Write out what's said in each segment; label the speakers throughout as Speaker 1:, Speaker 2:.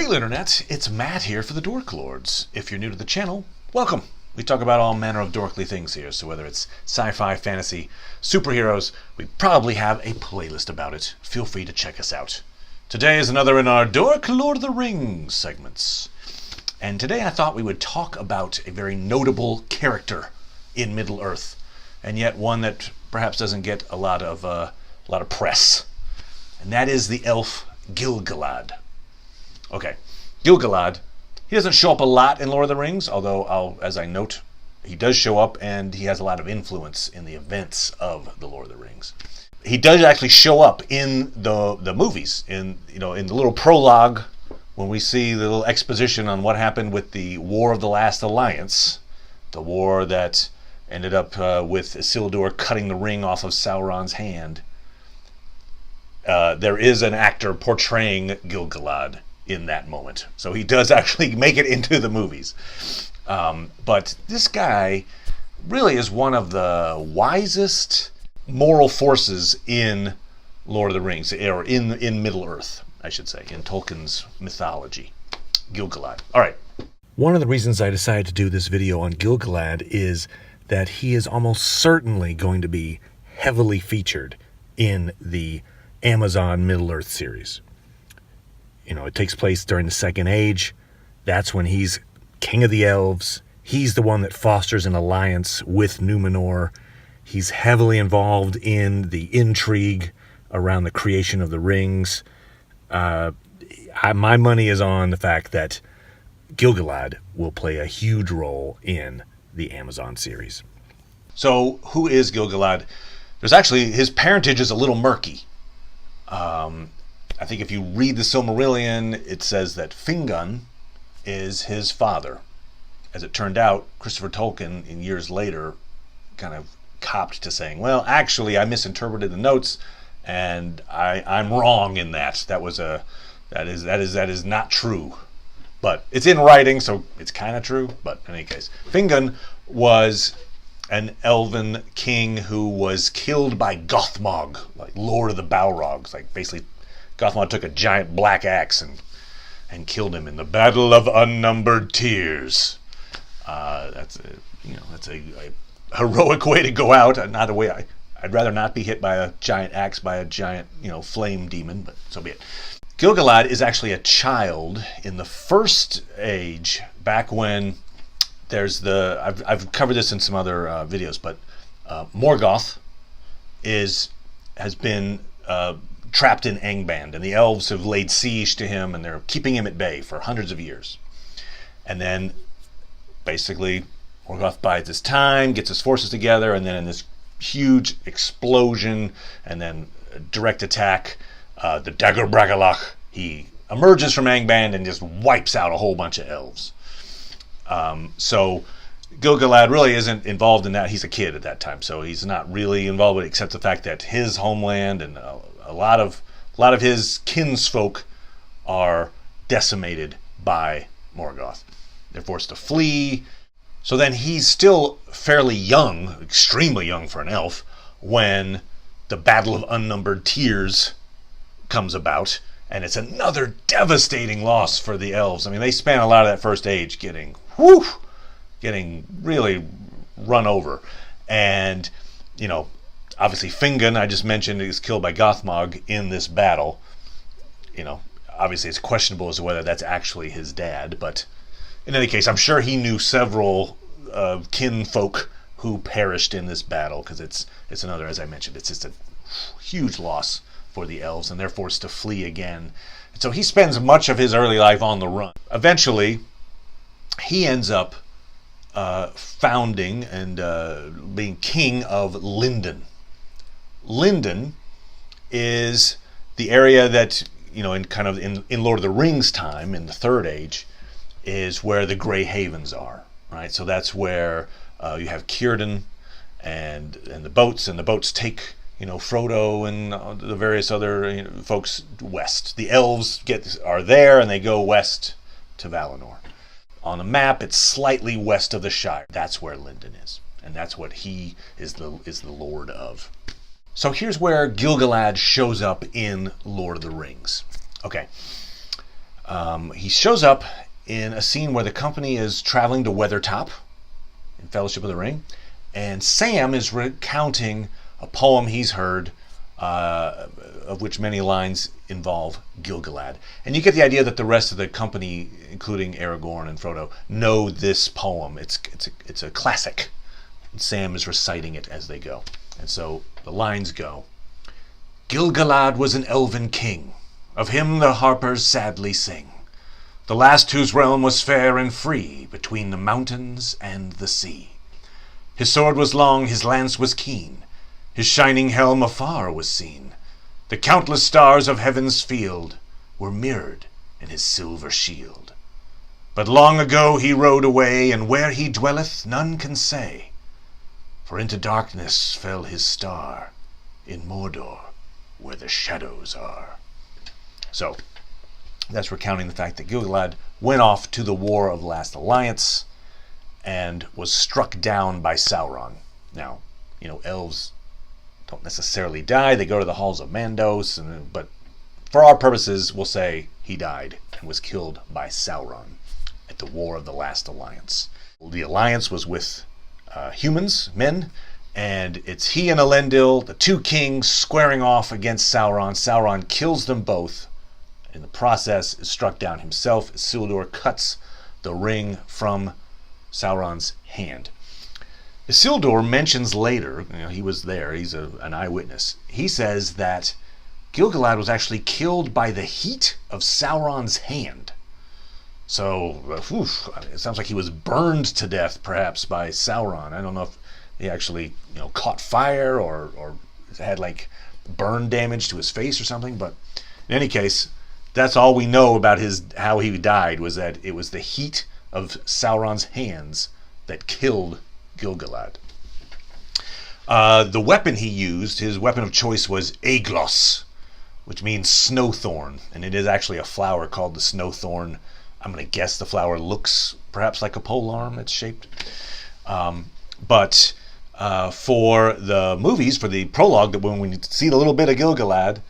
Speaker 1: Hello Internet, it's Matt here for the Dork Lords. If you're new to the channel, welcome. We talk about all manner of dorkly things here, so whether it's sci-fi, fantasy, superheroes, we probably have a playlist about it. Feel free to check us out. Today is another in our Dork Lord of the Rings segments. And today I thought we would talk about a very notable character in Middle-earth, and yet one that perhaps doesn't get a lot of press. And that is the elf Gil-Galad. Okay, Gil-Galad, he doesn't show up a lot in Lord of the Rings, although, as I note, he does show up and he has a lot of influence in the events of the Lord of the Rings. He does actually show up in the movies, in the little prologue, when we see the little exposition on what happened with the War of the Last Alliance, the war that ended up with Isildur cutting the ring off of Sauron's hand. There is an actor portraying Gil-Galad in that moment. So he does actually make it into the movies. But this guy really is one of the wisest moral forces in Lord of the Rings, or in Middle-earth, I should say, in Tolkien's mythology. Gil-Galad. All right.
Speaker 2: One of the reasons I decided to do this video on Gil-Galad is that he is almost certainly going to be heavily featured in the Amazon Middle-earth series. You know, it takes place during the Second Age. That's when he's king of the elves. He's the one that fosters an alliance with Numenor. He's heavily involved in the intrigue around the creation of the rings. My money is on the fact that Gil-Galad will play a huge role in the Amazon series.
Speaker 1: So, who is Gil-Galad? There's actually, his parentage is a little murky. I think if you read the Silmarillion, it says that Fingon is his father. As it turned out, Christopher Tolkien, in years later, kind of copped to saying, well, actually, I misinterpreted the notes, and I'm wrong in that. That is not true. But it's in writing, so it's kind of true. But in any case, Fingon was an elven king who was killed by Gothmog, like Lord of the Balrogs. Like basically, Gothmog took a giant black axe and killed him in the Battle of Unnumbered Tears. That's a heroic way to go out. Not a way I'd rather not be hit by a giant axe by a giant flame demon, but so be it. Gil-Galad is actually a child in the First Age, back when there's I've covered this in some other videos, but Morgoth has been trapped in Angband, and the elves have laid siege to him, and they're keeping him at bay for hundreds of years. And then, basically, Morgoth bides his time, gets his forces together, and then in this huge explosion, and then direct attack, the Dagor Bragollach, he emerges from Angband and just wipes out a whole bunch of elves. So Gil-Galad really isn't involved in that. He's a kid at that time, so he's not really involved with it, except the fact that his homeland and a lot of his kinsfolk are decimated by Morgoth. They're forced to flee. So then he's still fairly young, extremely young for an elf, when the Battle of Unnumbered Tears comes about, and it's another devastating loss for the elves. I mean, they spent a lot of that First Age getting really run over. And, obviously Fingon, I just mentioned, is killed by Gothmog in this battle. Obviously it's questionable as to whether that's actually his dad, but in any case, I'm sure he knew several kinfolk who perished in this battle, because it's another, as I mentioned, it's just a huge loss for the elves, and they're forced to flee again. And so he spends much of his early life on the run. Eventually, he ends up founding and being king of Lindon. Lindon is the area that, in Lord of the Rings time, in the Third Age, is where the Grey Havens are, right? So that's where you have Círdan and the boats take Frodo and the various other folks west. The elves are there, and they go west to Valinor. On the map, it's slightly west of the Shire. That's where Lindon is, and that's what he is the lord of. So here's where Gil-Galad shows up in Lord of the Rings. Okay. He shows up in a scene where the company is traveling to Weathertop in Fellowship of the Ring, and Sam is recounting a poem he's heard, of which many lines involve Gil-Galad. And you get the idea that the rest of the company, including Aragorn and Frodo, know this poem. It's a classic. And Sam is reciting it as they go. And so the lines go: Gil-Galad was an elven king. Of him the harpers sadly sing. The last whose realm was fair and free, between the mountains and the sea. His sword was long, his lance was keen. His shining helm afar was seen. The countless stars of heaven's field were mirrored in his silver shield. But long ago he rode away, and where he dwelleth none can say. For into darkness fell his star, in Mordor, where the shadows are. So, that's recounting the fact that Gil-Galad went off to the War of Last Alliance and was struck down by Sauron. Now, elves don't necessarily die. They go to the halls of Mandos, but for our purposes, we'll say he died and was killed by Sauron at the War of the Last Alliance. The alliance was with humans, men, and it's he and Elendil, the two kings, squaring off against Sauron. Sauron kills them both. In the process, is struck down himself. Isildur cuts the ring from Sauron's hand. Isildur mentions later, he was there, he's an eyewitness. He says that Gil-Galad was actually killed by the heat of Sauron's hand. So, it sounds like he was burned to death, perhaps, by Sauron. I don't know if he actually, caught fire or had like burn damage to his face or something. But in any case, that's all we know about how he died, was that it was the heat of Sauron's hands that killed Gil-Galad. The weapon he used, his weapon of choice, was Aiglos, which means snowthorn, and it is actually a flower called the snowthorn. I'm going to guess the flower looks perhaps like a polearm. It's shaped. But for the movies, for the prologue, that when we see a little bit of Gil-Galad,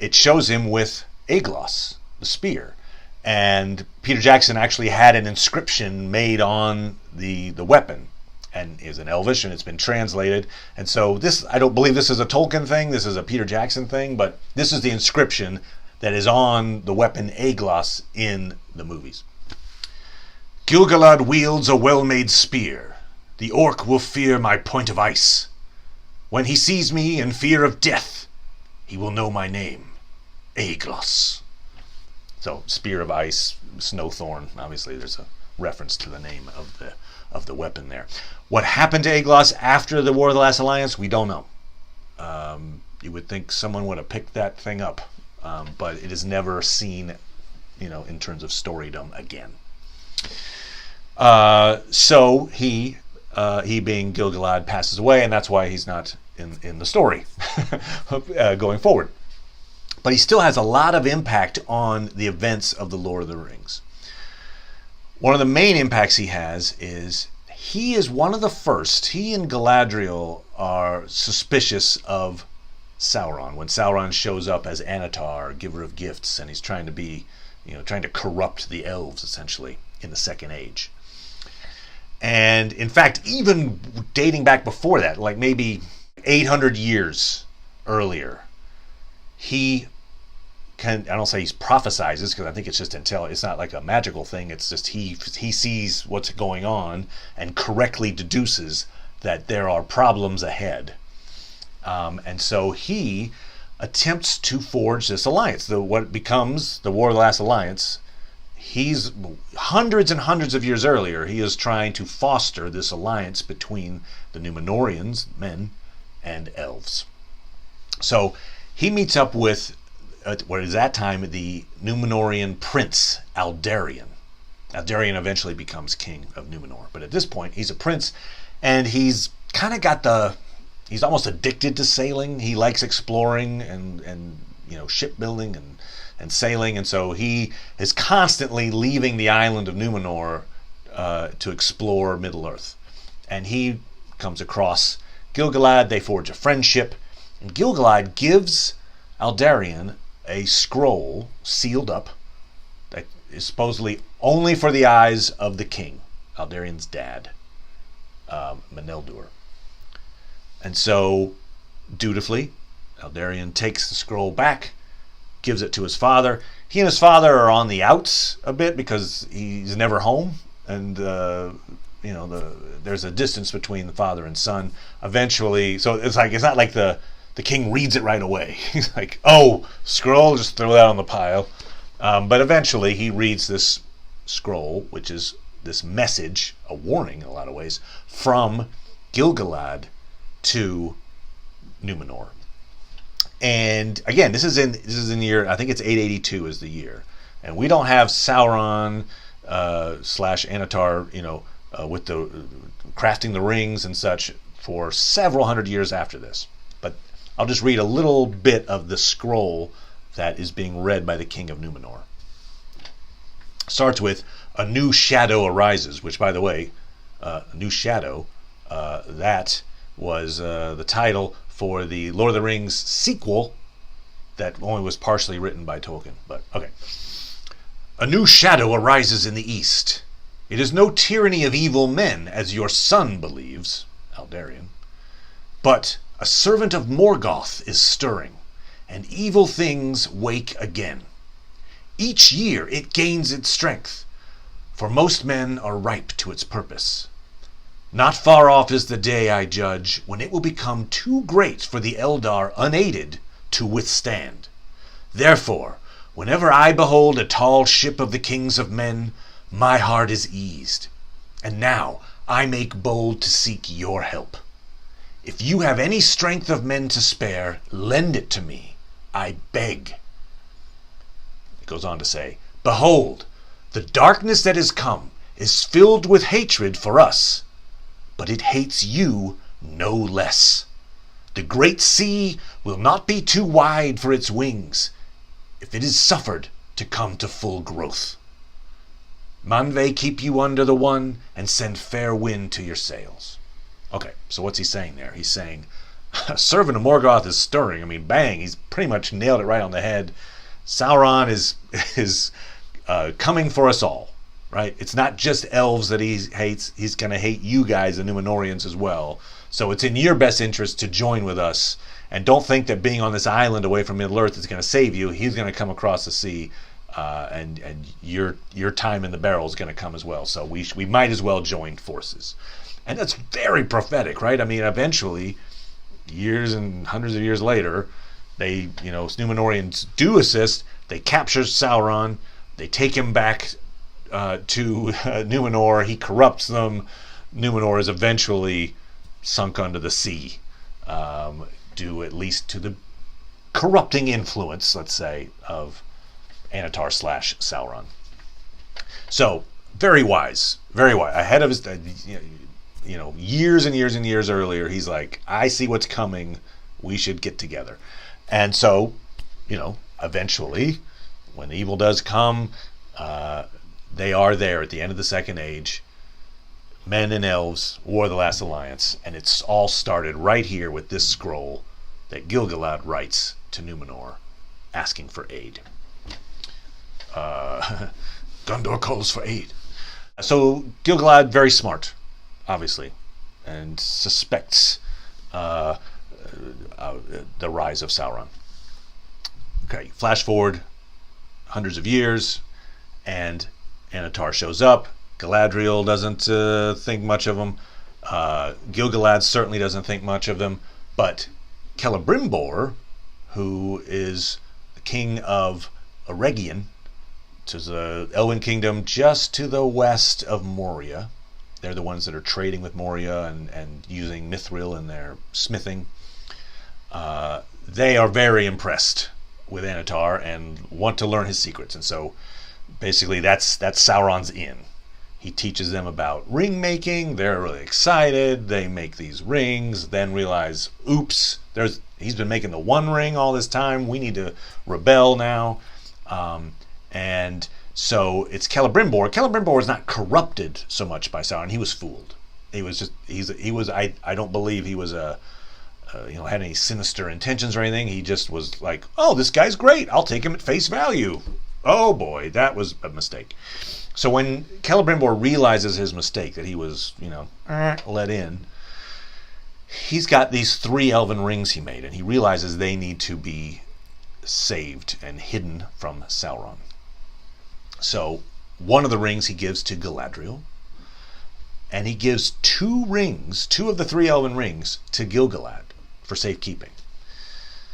Speaker 1: it shows him with Aiglos, the spear. And Peter Jackson actually had an inscription made on the weapon, and is in Elvish, and it's been translated. And so this, I don't believe this is a Tolkien thing, this is a Peter Jackson thing, but this is the inscription that is on the weapon Aiglos in the movies. Gil-Galad wields a well-made spear. The orc will fear my point of ice. When he sees me in fear of death, he will know my name, Aiglos. So, spear of ice, snowthorn. Obviously, there's a reference to the name of the weapon there. What happened to Aiglos after the War of the Last Alliance, we don't know. You would think someone would have picked that thing up, but it is never seen, in terms of storydom again. So he being Gil-Galad, passes away, and that's why he's not in the story going forward. But he still has a lot of impact on the events of the Lord of the Rings. One of the main impacts he has is he is one of the first. He and Galadriel are suspicious of Sauron when Sauron shows up as Anatar, giver of gifts, and he's trying to corrupt the elves, essentially, in the Second Age. And in fact, even dating back before that, like maybe 800 years earlier, I don't say he prophesizes, because I think it's just it's not like a magical thing. It's just he sees what's going on and correctly deduces that there are problems ahead. And so he attempts to forge this alliance, what becomes the War of the Last Alliance. He's hundreds and hundreds of years earlier, he is trying to foster this alliance between the Númenóreans, men, and elves. So he meets up with what is at that time the Númenórean prince, Aldarion. Aldarion eventually becomes king of Númenor, but at this point he's a prince, and he's kind of he's almost addicted to sailing. He likes exploring and shipbuilding and sailing, and so he is constantly leaving the island of Númenor to explore Middle-earth. And he comes across Gil-Galad. They forge a friendship, and Gil-Galad gives Aldarion a scroll sealed up that is supposedly only for the eyes of the king, Aldarian's dad, Maneldur. And so, dutifully, Aldarian takes the scroll back, gives it to his father. He and his father are on the outs a bit because he's never home, and there's a distance between the father and son. Eventually, so it's not like the king reads it right away. He's like, oh, scroll, just throw that on the pile. But eventually he reads this scroll, which is this message, a warning in a lot of ways, from Gil-Galad to Numenor. And again, this is in the year, I think it's 882 is the year. And we don't have Sauron / Anatar, with the crafting the rings and such for several hundred years after this. But I'll just read a little bit of the scroll that is being read by the king of Numenor. Starts with, a new shadow arises, which, by the way, a new shadow, that was the title for the Lord of the Rings sequel that only was partially written by Tolkien. But, okay. A new shadow arises in the east. It is no tyranny of evil men, as your son believes, Aldarian, but a servant of Morgoth is stirring, and evil things wake again. Each year it gains its strength, for most men are ripe to its purpose. Not far off is the day, I judge, when it will become too great for the Eldar unaided to withstand. Therefore, whenever I behold a tall ship of the kings of men, my heart is eased. And now I make bold to seek your help. If you have any strength of men to spare, lend it to me, I beg. It goes on to say, behold, the darkness that has come is filled with hatred for us, but it hates you no less. The great sea will not be too wide for its wings if it is suffered to come to full growth. Manve keep you under the one and send fair wind to your sails. Okay, so what's he saying there? He's saying, a servant of Morgoth is stirring. I mean, bang, he's pretty much nailed it right on the head. Sauron is coming for us all, right? It's not just elves that he hates. He's going to hate you guys, the Numenorians, as well. So it's in your best interest to join with us. And don't think that being on this island away from Middle-earth is going to save you. He's going to come across the sea, and your time in the barrel is going to come as well. So we might as well join forces. And that's very prophetic, right? I mean, eventually, years and hundreds of years later, Numenorians do assist. They capture Sauron. They take him back to Numenor. He corrupts them. Numenor is eventually sunk under the sea, due at least to the corrupting influence, let's say, of Anatar / Sauron. So, very wise. Ahead of his, years and years and years earlier, he's like, I see what's coming. We should get together. And so, eventually, when evil does come, they are there at the end of the Second Age. Men and elves, War of the Last Alliance, and it's all started right here with this scroll that Gil-Galad writes to Numenor, asking for aid. Gondor calls for aid. So Gil-Galad, very smart, obviously, and suspects the rise of Sauron. Okay, flash forward hundreds of years, and Anatar shows up. Galadriel doesn't think much of him. Gil-Galad certainly doesn't think much of them. But Celebrimbor, who is the king of Eregion, which is an elven kingdom just to the west of Moria. They're the ones that are trading with Moria and using mithril in their smithing. They are very impressed with Anatar and want to learn his secrets. And so basically that's Sauron's in. He teaches them about ring making. They're really excited. They make these rings, then realize, oops, he's been making the one ring all this time. We need to rebel now. And so it's Celebrimbor. Celebrimbor is not corrupted so much by Sauron. He was fooled. I don't believe he was had any sinister intentions or anything. He just was like, oh, this guy's great. I'll take him at face value. oh boy, that was a mistake. So when Celebrimbor realizes his mistake, that he was, let in, he's got these 3 elven rings he made, and he realizes they need to be saved and hidden from Sauron. So one of the rings he gives to Galadriel, and he gives 2 rings, 2 of the 3 elven rings, to Gil-Galad for safekeeping.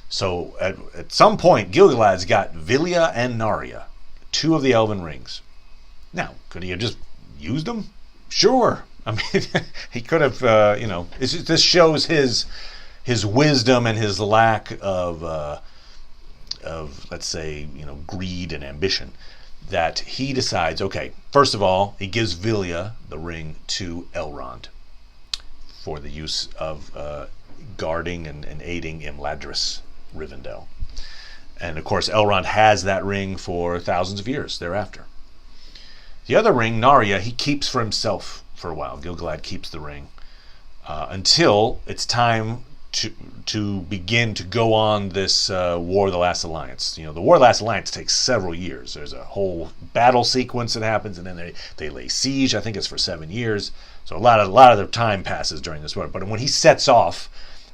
Speaker 1: So at some point, Gil-Galad's got Vilya and Narya, 2 of the elven rings. Now, could he have just used them? Sure. I mean, he could have, this shows his wisdom and his lack of let's say, greed and ambition, that he decides, okay, first of all, he gives Vilya the ring to Elrond for the use of guarding and aiding Imladris Rivendell. And of course, Elrond has that ring for thousands of years thereafter. The other ring, Narya, he keeps for himself for a while. Gil-Galad keeps the ring until it's time to begin to go on this War of the Last Alliance. The War of the Last Alliance takes several years. There's a whole battle sequence that happens, and then they lay siege. I think it's for 7 years. So a lot of their time passes during this war. But when he sets off,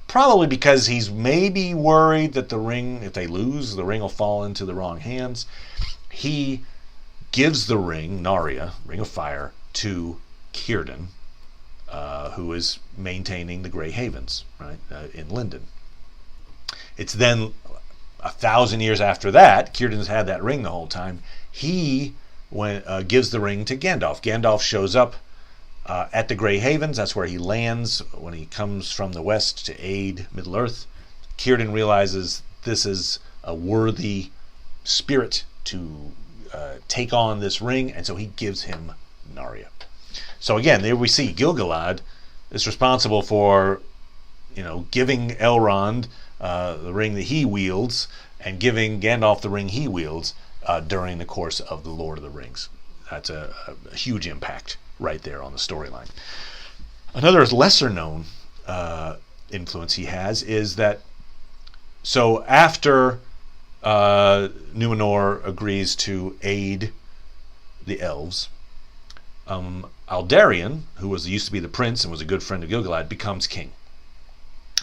Speaker 1: probably because he's maybe worried that the ring, if they lose, the ring will fall into the wrong hands, he gives the ring, Narya, Ring of Fire, to Círdan, who is maintaining the Grey Havens, right, in Lindon. It's then 1,000 years after that, Círdan's had that ring the whole time, he gives the ring to Gandalf. Gandalf shows up at the Grey Havens. That's where he lands when he comes from the west to aid Middle-earth. Círdan realizes this is a worthy spirit to take on this ring, and so he gives him Narya. So again, there we see Gil-Galad is responsible for, giving Elrond the ring that he wields and giving Gandalf the ring he wields during the course of the Lord of the Rings. That's a huge impact right there on the storyline. Another lesser known influence he has is that, so after Numenor agrees to aid the elves, Aldarion, who used to be the prince and was a good friend of Gil-Galad, becomes king.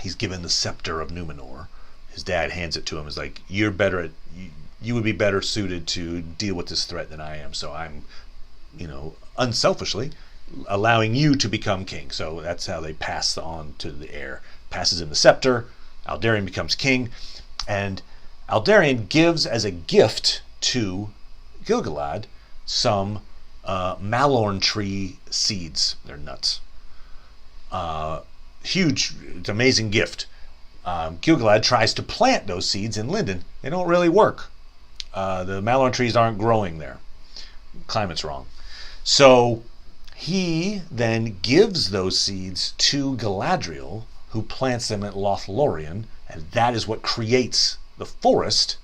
Speaker 1: He's given the scepter of Numenor. His dad hands it to him. He's like, you would be better suited to deal with this threat than I am. So I'm, unselfishly allowing you to become king. So that's how they pass on to the heir. Passes him the scepter. Aldarion becomes king. And Aldarion gives as a gift to Gil-Galad some Malorn tree seeds. They're nuts. Huge, it's an amazing gift. Gil-Galad tries to plant those seeds in Lindon. They don't really work. The Malorn trees aren't growing there. Climate's wrong. So he then gives those seeds to Galadriel, who plants them at Lothlorien, and that is what creates the forest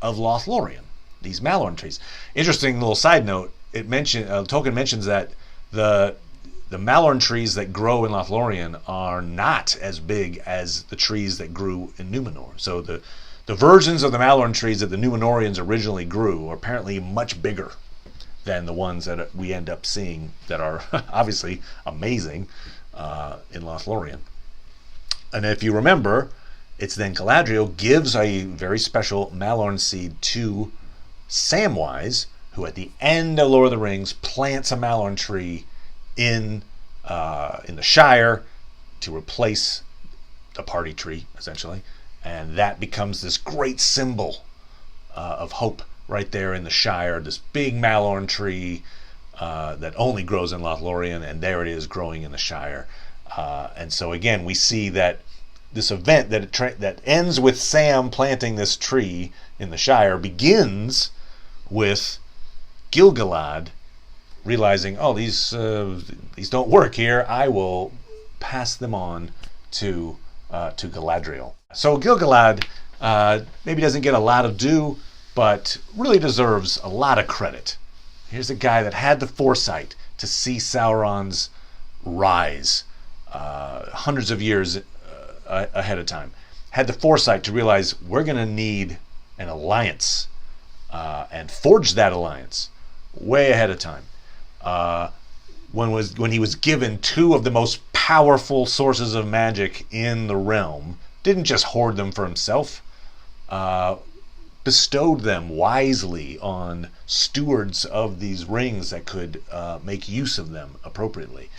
Speaker 1: of Lothlorien, these Malorn trees. Interesting little side note, Tolkien mentions that the Malorn trees that grow in Lothlorien are not as big as the trees that grew in Numenor. So the versions of the Malorn trees that the Numenorians originally grew are apparently much bigger than the ones that we end up seeing that are obviously amazing in Lothlorien. And if you remember, it's then Galadriel gives a very special Malorn seed to Samwise, who at the end of Lord of the Rings plants a Malorn tree in the Shire to replace the party tree, essentially. And that becomes this great symbol of hope right there in the Shire, this big Malorn tree that only grows in Lothlorien, and there it is growing in the Shire. And so again, we see that this event that ends with Sam planting this tree in the Shire begins with Gil-Galad realizing, oh, these don't work here. I will pass them on to Galadriel. So Gil-Galad maybe doesn't get a lot of due, but really deserves a lot of credit. Here's a guy that had the foresight to see Sauron's rise hundreds of years ahead of time. Had the foresight to realize we're going to need an alliance and forged that alliance way ahead of time. When he was given two of the most powerful sources of magic in the realm, didn't just hoard them for himself, bestowed them wisely on stewards of these rings that could make use of them appropriately.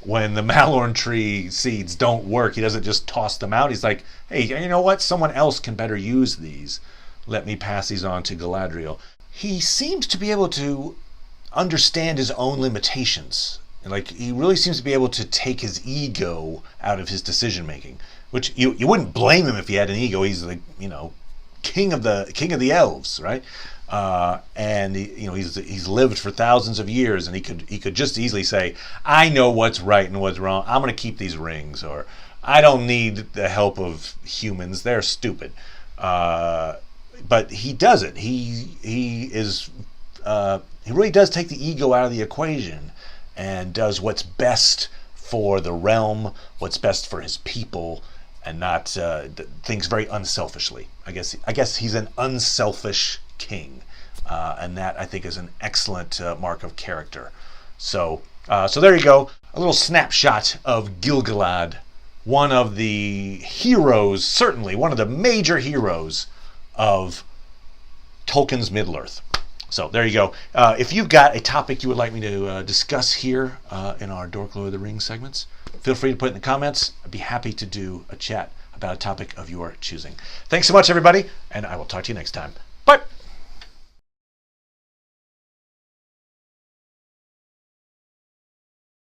Speaker 1: When the Malorn tree seeds don't work, he doesn't just toss them out. He's like, hey, you know what? Someone else can better use these. Let me pass these on to Galadriel. He seems to be able to understand his own limitations. Like, he really seems to be able to take his ego out of his decision making, which you wouldn't blame him if he had an ego. He's like, king of the elves, right? And he's lived for thousands of years, and he could just easily say, I know what's right and what's wrong. I'm going to keep these rings, or I don't need the help of humans. They're stupid. But he doesn't. He really does take the ego out of the equation and does what's best for the realm, what's best for his people, and not thinks very unselfishly. I guess he's an unselfish king, and that I think is an excellent mark of character. So there you go, a little snapshot of Gil-Galad, one of the heroes, certainly one of the major heroes of Tolkien's Middle-earth. So there you go. If you've got a topic you would like me to discuss here in our Dork Lord of the Rings segments, feel free to put it in the comments. I'd be happy to do a chat about a topic of your choosing. Thanks so much, everybody, and I will talk to you next time. Bye.